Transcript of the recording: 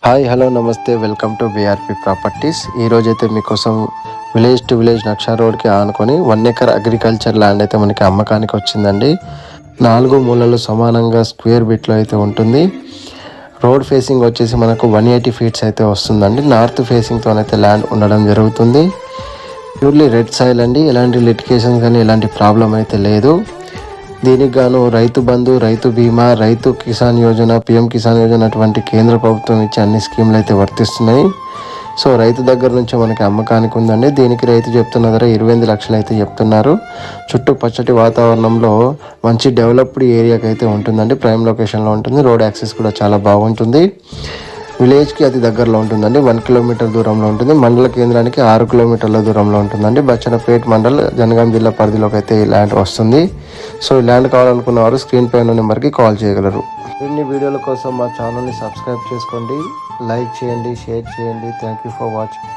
Hi hello నమస్తే welcome to BRP properties. ఈరోజైతే మీకోసం విలేజ్ టు విలేజ్ నక్షా రోడ్కి ఆనుకొని 1 ఎకర్ అగ్రికల్చర్ ల్యాండ్ అయితే మనకి అమ్మకానికి వచ్చిందండి. 4 మూలలు సమానంగా స్క్వేర్ బిట్లో అయితే ఉంటుంది. రోడ్ ఫేసింగ్ వచ్చేసి మనకు 180 ఫీట్స్ అయితే వస్తుందండి. నార్త్ ఫేసింగ్తో అయితే ల్యాండ్ ఉండడం జరుగుతుంది. ప్యూర్లీ రెడ్ సాయిల్ అండి. ఎలాంటి లిటికేషన్ కానీ ఎలాంటి ప్రాబ్లం అయితే లేదు. దీనికి గాను రైతు బంధు, రైతు బీమా, రైతు కిసాన్ యోజన, పిఎం కిసాన్ యోజన అటువంటి కేంద్ర ప్రభుత్వం ఇచ్చే అన్ని స్కీములు అయితే వర్తిస్తున్నాయి. సో రైతు దగ్గర నుంచి మనకి అమ్మకానికి ఉందండి. దీనికి రైతు చెప్తున్న ధర 28 లక్షలు అయితే చెప్తున్నారు. చుట్టూ పచ్చటి వాతావరణంలో మంచి డెవలప్డ్ ఏరియాకి అయితే ఉంటుందండి. ప్రైమ్ లొకేషన్లో ఉంటుంది. రోడ్ యాక్సెస్ కూడా చాలా బాగుంటుంది. విలేజ్కి అతి దగ్గరలో ఉంటుందండి. 1 కిలోమీటర్ దూరంలో ఉంటుంది. మండల కేంద్రానికి 6 కిలోమీటర్ల దూరంలో ఉంటుందండి. బచ్చనపేట్ మండల్, జనగాం జిల్లా పరిధిలోకి అయితే ఈ ల్యాండ్ వస్తుంది. సో ఈ ల్యాండ్ కావాలనుకున్న వారు స్క్రీన్ పైన నెంబర్కి కాల్ చేయగలరు. ఇన్ని వీడియోల కోసం మా ఛానల్ని సబ్స్క్రైబ్ చేసుకోండి, లైక్ చేయండి, షేర్ చేయండి. Thank you for watching.